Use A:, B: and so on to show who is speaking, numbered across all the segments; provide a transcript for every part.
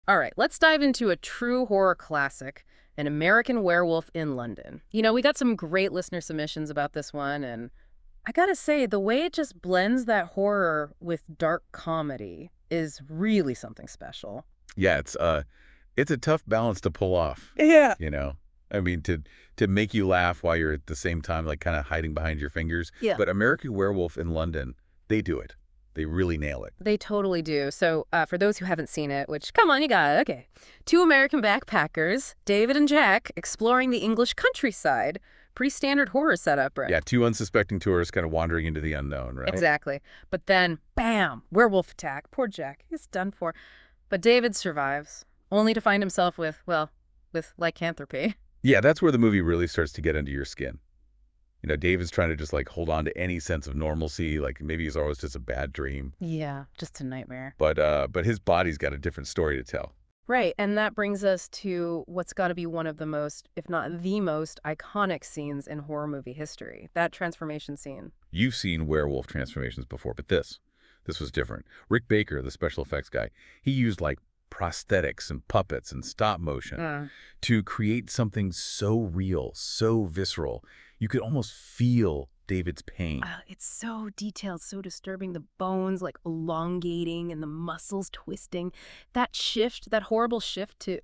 A: All right, let's dive into a true horror classic, An American Werewolf in London. We got some great listener submissions about this one, and I gotta say, the way it just blends that horror with dark comedy is really something special.
B: Yeah, it's a tough balance to pull off,
A: Yeah.
B: you know. I mean, to make you laugh while you're at the same time like kind of hiding behind your fingers.
A: Yeah.
B: But American Werewolf in London, they do it. They really nail it.
A: They totally do. So for those who haven't seen it, which, come on, you got it, okay. Two American backpackers, David and Jack, exploring the English countryside. Pretty standard horror setup, right?
B: Yeah, two unsuspecting tourists kind of wandering into the unknown, right?
A: Exactly. But then, bam, werewolf attack. Poor Jack. He's done for. But David survives, only to find himself with lycanthropy.
B: Yeah, that's where the movie really starts to get under your skin. David's trying to just like hold on to any sense of normalcy, like maybe he's always just a bad dream.
A: Yeah, just a nightmare.
B: But his body's got a different story to tell.
A: Right, and that brings us to what's got to be one of the most, if not the most, iconic scenes in horror movie history. That transformation scene.
B: You've seen werewolf transformations before, but this was different. Rick Baker, the special effects guy, he used like prosthetics and puppets and stop motion to create something so real, so visceral. You could almost feel David's pain.
A: It's so detailed, so disturbing. The bones like elongating and the muscles twisting. That shift, that horrible shift to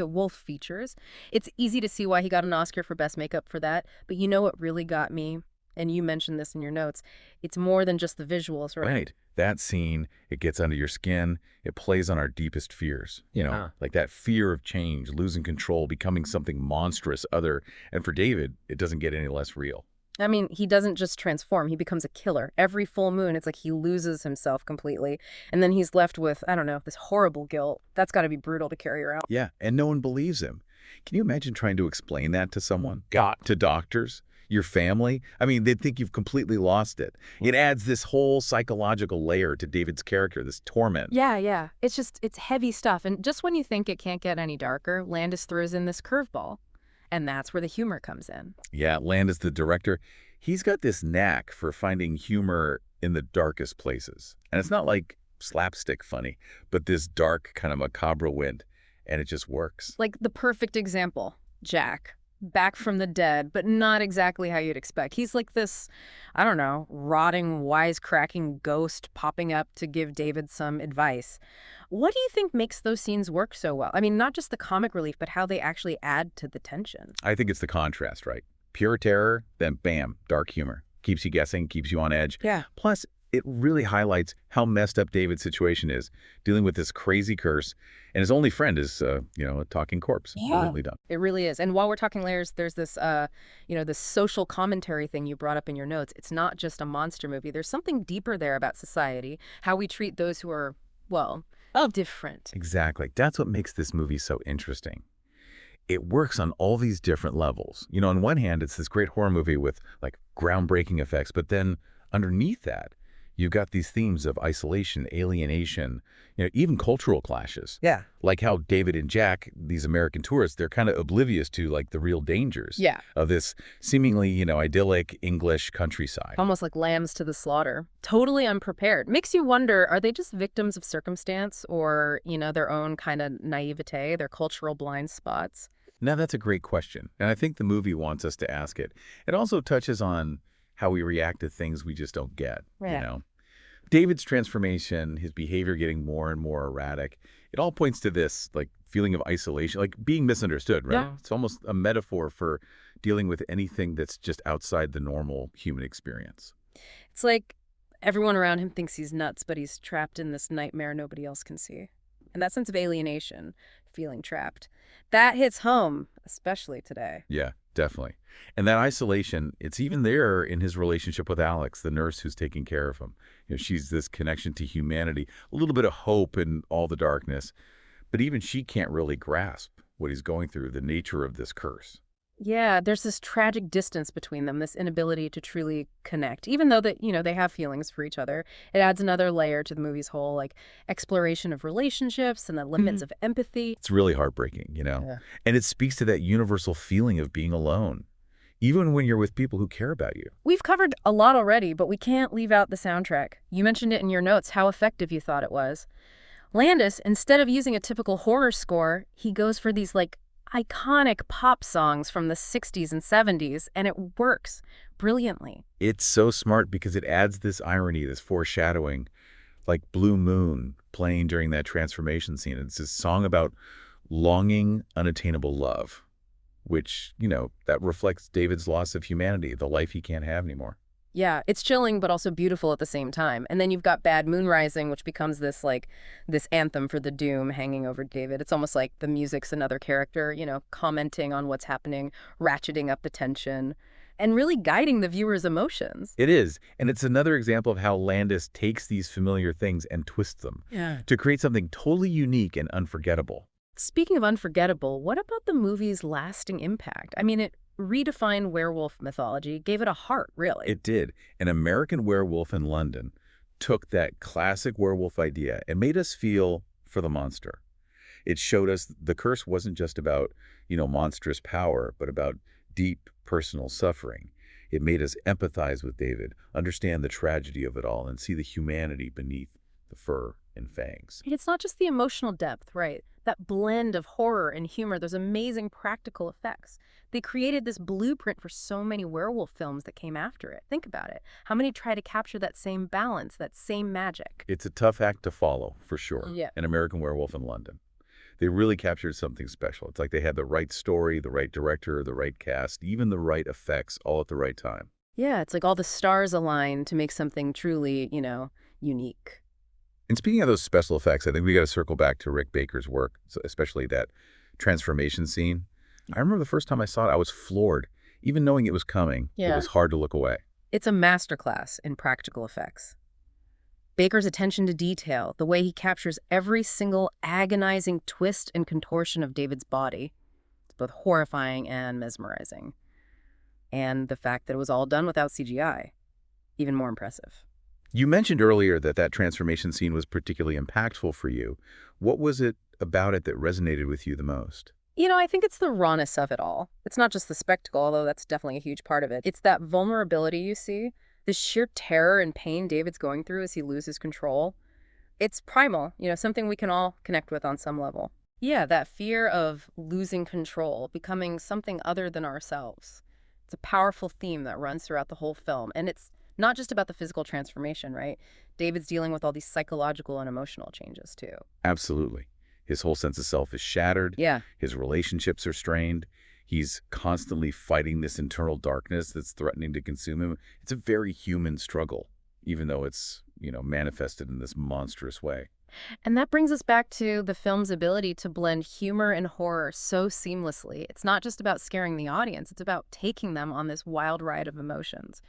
A: wolf features. It's easy to see why he got an Oscar for Best Makeup for that. But you know what really got me? And you mentioned this in your notes. It's more than just the visuals, right?
B: Right. That scene, it gets under your skin. It plays on our deepest fears. Like that fear of change, losing control, becoming something monstrous, other. And for David, it doesn't get any less real.
A: I mean, he doesn't just transform. He becomes a killer. Every full moon, it's like he loses himself completely. And then he's left with, I don't know, this horrible guilt. That's got to be brutal to carry around.
B: Yeah, and no one believes him. Can you imagine trying to explain that to someone? To doctors? Your family? I mean, they'd think you've completely lost it. It adds this whole psychological layer to David's character, this torment.
A: Yeah. It's heavy stuff. And just when you think it can't get any darker, Landis throws in this curveball. And that's where the humor comes in.
B: Yeah, Landis, the director, he's got this knack for finding humor in the darkest places. And it's not like slapstick funny, but this dark kind of macabre wind. And it just works.
A: Like the perfect example, Jack. Back from the dead, but not exactly how you'd expect. He's like this, I don't know, rotting, wisecracking ghost popping up to give David some advice. What do you think makes those scenes work so well? I mean, not just the comic relief, but how they actually add to the tension.
B: I think it's the contrast, right? Pure terror, then bam, dark humor. Keeps you guessing, keeps you on edge.
A: Yeah.
B: Plus, it really highlights how messed up David's situation is, dealing with this crazy curse, and his only friend is, a talking corpse.
A: Yeah.
B: Brilliantly done.
A: It really is. And while we're talking layers, there's this, this social commentary thing you brought up in your notes. It's not just a monster movie. There's something deeper there about society, how we treat those who are, different.
B: Exactly. That's what makes this movie so interesting. It works on all these different levels. On one hand, it's this great horror movie with, like, groundbreaking effects, but then underneath that, you've got these themes of isolation, alienation, even cultural clashes.
A: Yeah.
B: Like how David and Jack, these American tourists, they're kind of oblivious to like the real dangers of this seemingly, idyllic English countryside.
A: Almost like lambs to the slaughter. Totally unprepared. Makes you wonder, are they just victims of circumstance or, their own kind of naivete, their cultural blind spots?
B: Now, that's a great question. And I think the movie wants us to ask it. It also touches on how we react to things we just don't get, David's transformation, his behavior getting more and more erratic, it all points to this, like, feeling of isolation, like being misunderstood, right?
A: Yeah.
B: It's almost a metaphor for dealing with anything that's just outside the normal human experience.
A: It's like everyone around him thinks he's nuts, but he's trapped in this nightmare nobody else can see. And that sense of alienation, feeling trapped, that hits home, especially today.
B: Yeah, definitely. And that isolation, it's even there in his relationship with Alex, the nurse who's taking care of him. She's this connection to humanity, a little bit of hope in all the darkness. But even she can't really grasp what he's going through, the nature of this curse.
A: Yeah, there's this tragic distance between them, this inability to truly connect. Even though that, they have feelings for each other, it adds another layer to the movie's whole, like, exploration of relationships and the limits of empathy.
B: It's really heartbreaking,
A: Yeah.
B: And it speaks to that universal feeling of being alone, even when you're with people who care about you.
A: We've covered a lot already, but we can't leave out the soundtrack. You mentioned it in your notes, how effective you thought it was. Landis, instead of using a typical horror score, he goes for these, like, iconic pop songs from the 60s and 70s, and it works brilliantly.
B: It's so smart because it adds this irony, this foreshadowing, like Blue Moon playing during that transformation scene. It's this song about longing, unattainable love, which, that reflects David's loss of humanity, the life he can't have anymore.
A: Yeah, it's chilling, but also beautiful at the same time. And then you've got Bad Moon Rising, which becomes this, like, this anthem for the doom hanging over David. It's almost like the music's another character, commenting on what's happening, ratcheting up the tension, and really guiding the viewer's emotions.
B: It is, and it's another example of how Landis takes these familiar things and twists them to create something totally unique and unforgettable.
A: Speaking of unforgettable, what about the movie's lasting impact? I mean, it redefined werewolf mythology, gave it a heart, really.
B: It did. An American Werewolf in London took that classic werewolf idea and made us feel for the monster. It showed us the curse wasn't just about, monstrous power, but about deep personal suffering. It made us empathize with David, understand the tragedy of it all, and see the humanity beneath the fur and fangs.
A: And it's not just the emotional depth, right? That blend of horror and humor, those amazing practical effects. They created this blueprint for so many werewolf films that came after it. Think about it. How many try to capture that same balance, that same magic?
B: It's a tough act to follow, for sure.
A: Yeah.
B: An American Werewolf in London. They really captured something special. It's like they had the right story, the right director, the right cast, even the right effects, all at the right time.
A: Yeah, it's like all the stars aligned to make something truly, unique.
B: And speaking of those special effects, I think we got to circle back to Rick Baker's work, especially that transformation scene. I remember the first time I saw it, I was floored. Even knowing it was coming, It was hard to look away.
A: It's a masterclass in practical effects. Baker's attention to detail, the way he captures every single agonizing twist and contortion of David's body, it's both horrifying and mesmerizing. And the fact that it was all done without CGI, even more impressive.
B: You mentioned earlier that transformation scene was particularly impactful for you. What was it about it that resonated with you the most?
A: I think it's the rawness of it all. It's not just the spectacle, although that's definitely a huge part of it. It's that vulnerability you see, the sheer terror and pain David's going through as he loses control. It's primal, something we can all connect with on some level. Yeah, that fear of losing control, becoming something other than ourselves. It's a powerful theme that runs throughout the whole film, and it's not just about the physical transformation, right? David's dealing with all these psychological and emotional changes, too.
B: Absolutely. His whole sense of self is shattered.
A: Yeah.
B: His relationships are strained. He's constantly fighting this internal darkness that's threatening to consume him. It's a very human struggle, even though it's, manifested in this monstrous way.
A: And that brings us back to the film's ability to blend humor and horror so seamlessly. It's not just about scaring the audience. It's about taking them on this wild ride of emotions.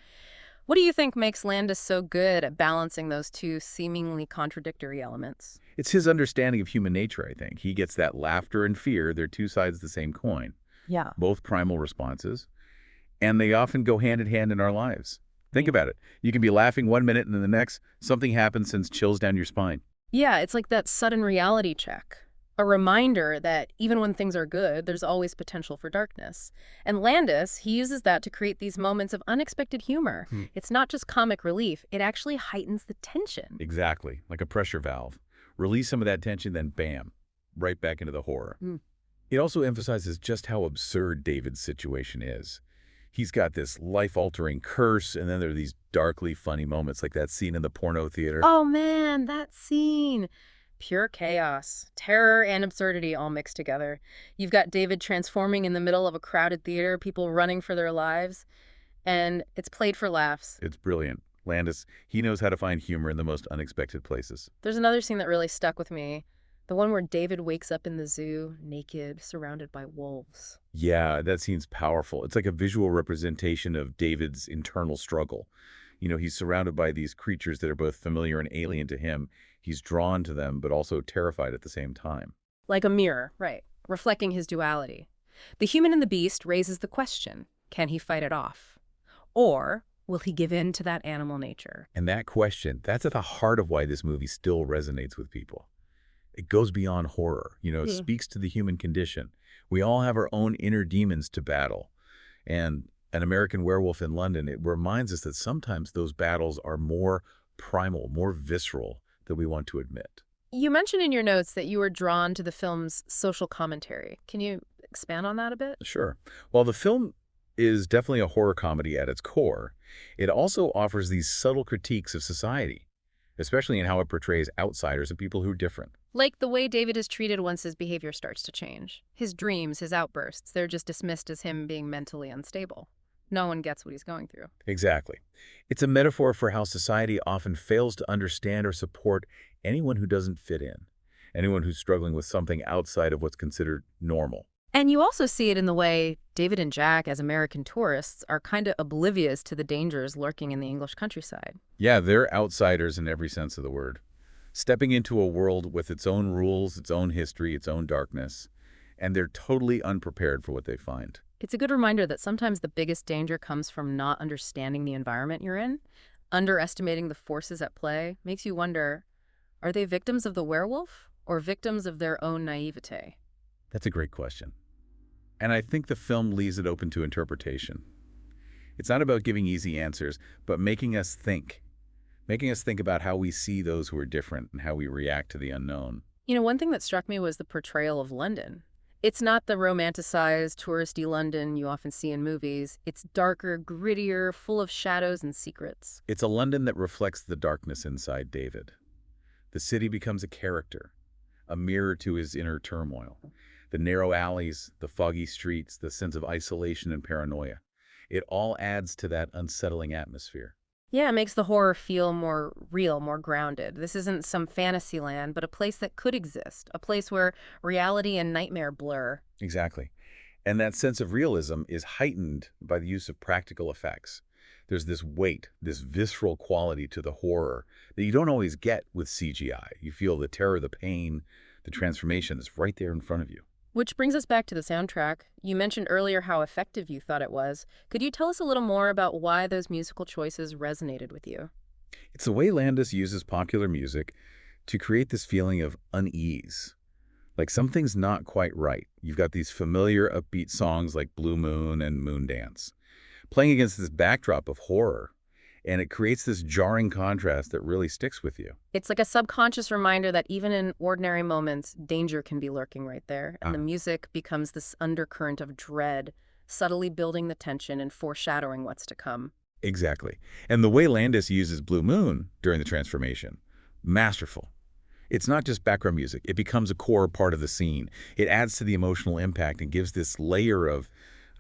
A: What do you think makes Landis so good at balancing those two seemingly contradictory elements?
B: It's his understanding of human nature, I think. He gets that laughter and fear. They're two sides of the same coin.
A: Yeah.
B: Both primal responses. And they often go hand in hand in our lives. Think about it. You can be laughing one minute and then the next, something happens and chills down your spine.
A: Yeah, it's like that sudden reality check. A reminder that even when things are good, there's always potential for darkness. And Landis, he uses that to create these moments of unexpected humor. It's not just comic relief, it actually heightens the tension.
B: Exactly, like a pressure valve. Release some of that tension, then bam, right back into the horror. It also emphasizes just how absurd David's situation is. He's got this life-altering curse, and then there are these darkly funny moments like that scene in the porno theater.
A: Oh man, that scene. Pure chaos, terror, and absurdity all mixed together. You've got David transforming in the middle of a crowded theater, people running for their lives, and it's played for laughs.
B: It's brilliant. Landis, he knows how to find humor in the most unexpected places.
A: There's another scene that really stuck with me. The one where David wakes up in the zoo, naked, surrounded by wolves.
B: Yeah, that scene's powerful. It's like a visual representation of David's internal struggle. He's surrounded by these creatures that are both familiar and alien to him. He's drawn to them, but also terrified at the same time.
A: Like a mirror, right, reflecting his duality. The human and the beast raises the question, can he fight it off? Or will he give in to that animal nature?
B: And that question, that's at the heart of why this movie still resonates with people. It goes beyond horror, it speaks to the human condition. We all have our own inner demons to battle. And An American Werewolf in London, it reminds us that sometimes those battles are more primal, more visceral than we want to admit.
A: You mentioned in your notes that you were drawn to the film's social commentary. Can you expand on that a bit?
B: Sure. While the film is definitely a horror comedy at its core, it also offers these subtle critiques of society, especially in how it portrays outsiders and people who are different.
A: Like the way David is treated once his behavior starts to change. His dreams, his outbursts, they're just dismissed as him being mentally unstable. No one gets what he's going through.
B: Exactly. It's a metaphor for how society often fails to understand or support anyone who doesn't fit in, anyone who's struggling with something outside of what's considered normal.
A: And you also see it in the way David and Jack, as American tourists, are kind of oblivious to the dangers lurking in the English countryside.
B: Yeah, they're outsiders in every sense of the word, stepping into a world with its own rules, its own history, its own darkness, and they're totally unprepared for what they find.
A: It's a good reminder that sometimes the biggest danger comes from not understanding the environment you're in. Underestimating the forces at play makes you wonder, are they victims of the werewolf or victims of their own naivete?
B: That's a great question. And I think the film leaves it open to interpretation. It's not about giving easy answers, but making us think about how we see those who are different and how we react to the unknown.
A: You know, one thing that struck me was the portrayal of London. It's not the romanticized, touristy London you often see in movies. It's darker, grittier, full of shadows and secrets.
B: It's a London that reflects the darkness inside David. The city becomes a character, a mirror to his inner turmoil. The narrow alleys, the foggy streets, the sense of isolation and paranoia. It all adds to that unsettling atmosphere.
A: Yeah, it makes the horror feel more real, more grounded. This isn't some fantasy land, but a place that could exist, a place where reality and nightmare blur.
B: Exactly. And that sense of realism is heightened by the use of practical effects. There's this weight, this visceral quality to the horror that you don't always get with CGI. You feel the terror, the pain, the transformation is right there in front of you.
A: Which brings us back to the soundtrack. You mentioned earlier how effective you thought it was. Could you tell us a little more about why those musical choices resonated with you?
B: It's the way Landis uses popular music to create this feeling of unease. Like something's not quite right. You've got these familiar upbeat songs like Blue Moon and Moondance, playing against this backdrop of horror, and it creates this jarring contrast that really sticks with you.
A: It's like a subconscious reminder that even in ordinary moments, danger can be lurking right there, and the music becomes this undercurrent of dread, subtly building the tension and foreshadowing what's to come.
B: Exactly. And the way Landis uses Blue Moon during the transformation, masterful. It's not just background music. It becomes a core part of the scene. It adds to the emotional impact and gives this layer of,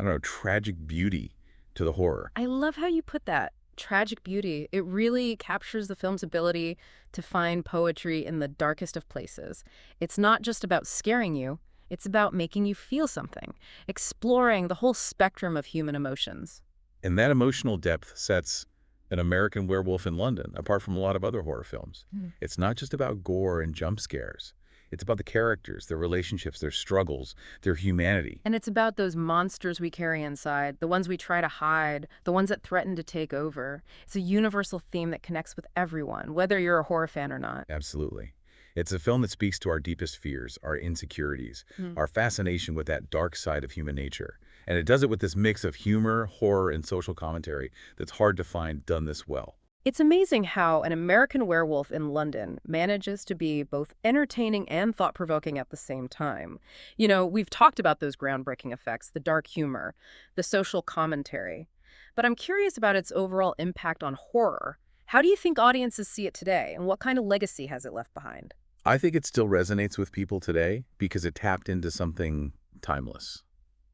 B: I don't know, tragic beauty to the horror.
A: I love how you put that. Tragic beauty. It really captures the film's ability to find poetry in the darkest of places. It's not just about scaring you, it's about making you feel something, exploring the whole spectrum of human emotions.
B: And that emotional depth sets an American Werewolf in London apart from a lot of other horror films. It's not just about gore and jump scares. It's about the characters, their relationships, their struggles, their humanity.
A: And it's about those monsters we carry inside, the ones we try to hide, the ones that threaten to take over. It's a universal theme that connects with everyone, whether you're a horror fan or not.
B: Absolutely. It's a film that speaks to our deepest fears, our insecurities, our fascination with that dark side of human nature. And it does it with this mix of humor, horror, and social commentary that's hard to find done this well.
A: It's amazing how an American Werewolf in London manages to be both entertaining and thought-provoking at the same time. You know, we've talked about those groundbreaking effects, the dark humor, the social commentary. But I'm curious about its overall impact on horror. How do you think audiences see it today, and what kind of legacy has it left behind?
B: I think it still resonates with people today because it tapped into something timeless.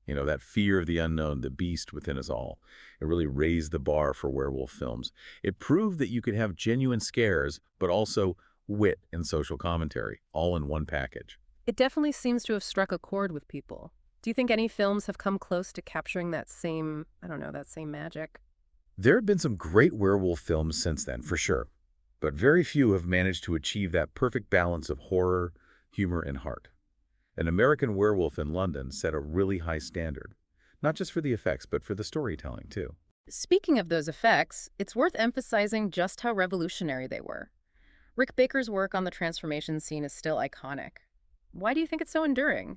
B: You know, that fear of the unknown, the beast within us all. It really raised the bar for werewolf films. It proved that you could have genuine scares, but also wit and social commentary, all in one package.
A: It definitely seems to have struck a chord with people. Do you think any films have come close to capturing that same, I don't know, that same magic?
B: There have been some great werewolf films since then, for sure. But very few have managed to achieve that perfect balance of horror, humor, and heart. An American Werewolf in London set a really high standard, not just for the effects, but for the storytelling, too.
A: Speaking of those effects, it's worth emphasizing just how revolutionary they were. Rick Baker's work on the transformation scene is still iconic. Why do you think it's so enduring?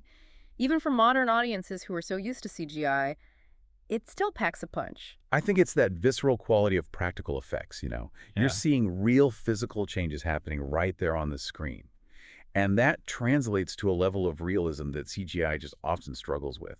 A: Even for modern audiences who are so used to CGI, it still packs a punch.
B: I think it's that visceral quality of practical effects, you know. You're seeing real physical changes happening right there on the screen. And that translates to a level of realism that CGI just often struggles with.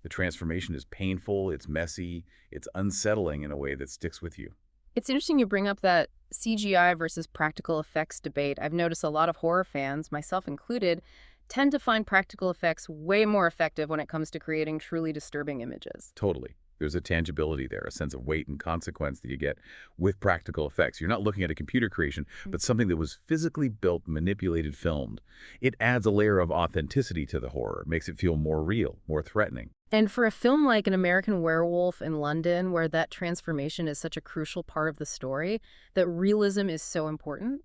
B: The transformation is painful, it's messy, it's unsettling in a way that sticks with you.
A: It's interesting you bring up that CGI versus practical effects debate. I've noticed a lot of horror fans, myself included, tend to find practical effects way more effective when it comes to creating truly disturbing images.
B: Totally. There's a tangibility there, a sense of weight and consequence that you get with practical effects. You're not looking at a computer creation, but something that was physically built, manipulated, filmed. It adds a layer of authenticity to the horror, makes it feel more real, more threatening.
A: And for a film like An American Werewolf in London, where that transformation is such a crucial part of the story, that realism is so important,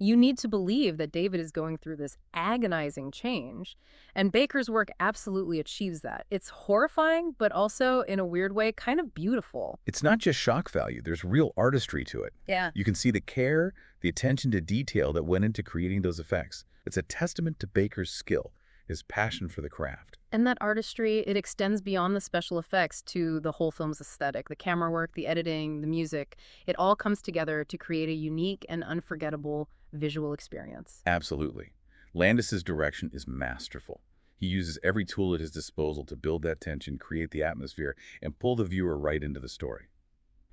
A: you need to believe that David is going through this agonizing change. And Baker's work absolutely achieves that. It's horrifying, but also, in a weird way, kind of beautiful.
B: It's not just shock value, there's real artistry to it.
A: Yeah.
B: You can see the care, the attention to detail that went into creating those effects. It's a testament to Baker's skill, his passion for the craft.
A: And that artistry, it extends beyond the special effects to the whole film's aesthetic. The camera work, the editing, the music, it all comes together to create a unique and unforgettable visual experience.
B: Absolutely. Landis's direction is masterful. He uses every tool at his disposal to build that tension, create the atmosphere, and pull the viewer right into the story.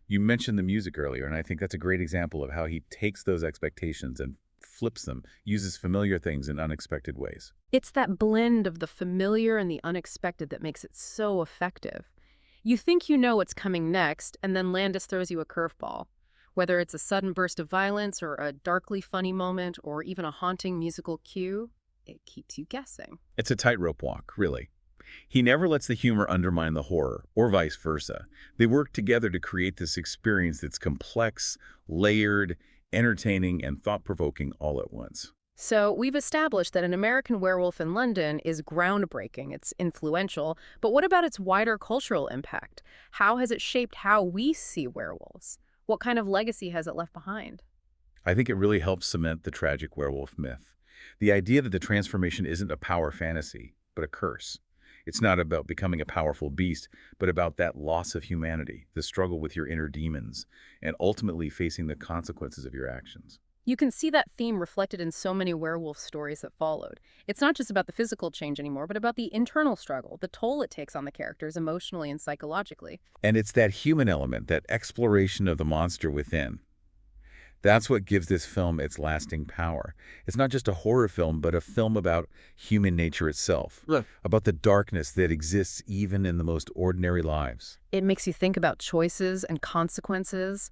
B: You mentioned the music earlier, and I think that's a great example of how he takes those expectations and flips them, uses familiar things in unexpected ways.
A: It's that blend of the familiar and the unexpected that makes it so effective. You think you know what's coming next, and then Landis throws you a curveball. Whether it's a sudden burst of violence or a darkly funny moment or even a haunting musical cue, it keeps you guessing.
B: It's a tightrope walk, really. He never lets the humor undermine the horror, or vice versa. They work together to create this experience that's complex, layered, entertaining, and thought-provoking all at once.
A: So we've established that An American Werewolf in London is groundbreaking, it's influential, but what about its wider cultural impact? How has it shaped how we see werewolves? What kind of legacy has it left behind?
B: I think it really helps cement the tragic werewolf myth. The idea that the transformation isn't a power fantasy, but a curse. It's not about becoming a powerful beast, but about that loss of humanity, the struggle with your inner demons, and ultimately facing the consequences of your actions.
A: You can see that theme reflected in so many werewolf stories that followed. It's not just about the physical change anymore, but about the internal struggle, the toll it takes on the characters emotionally and psychologically.
B: And it's that human element, that exploration of the monster within. That's what gives this film its lasting power. It's not just a horror film, but a film about human nature itself, about the darkness that exists even in the most ordinary lives.
A: It makes you think about choices and consequences,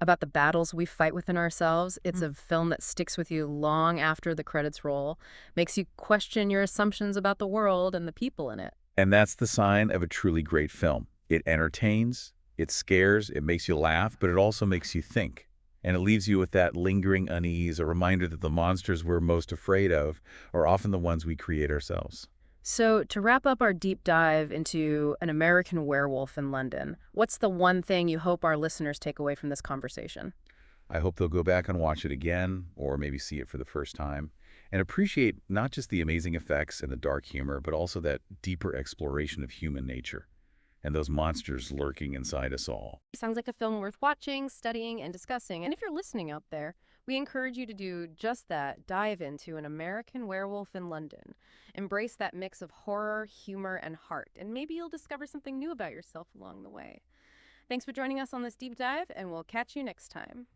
A: about the battles we fight within ourselves. It's a film that sticks with you long after the credits roll, makes you question your assumptions about the world and the people in it.
B: And that's the sign of a truly great film. It entertains, it scares, it makes you laugh, but it also makes you think. And it leaves you with that lingering unease, a reminder that the monsters we're most afraid of are often the ones we create ourselves.
A: So, to wrap up our deep dive into An American Werewolf in London, what's the one thing you hope our listeners take away from this conversation?
B: I hope they'll go back and watch it again, or maybe see it for the first time, and appreciate not just the amazing effects and the dark humor, but also that deeper exploration of human nature and those monsters lurking inside us all.
A: Sounds like a film worth watching, studying, and discussing. And if you're listening out there, we encourage you to do just that. Dive into An American Werewolf in London. Embrace that mix of horror, humor, and heart, and maybe you'll discover something new about yourself along the way. Thanks for joining us on this deep dive, and we'll catch you next time.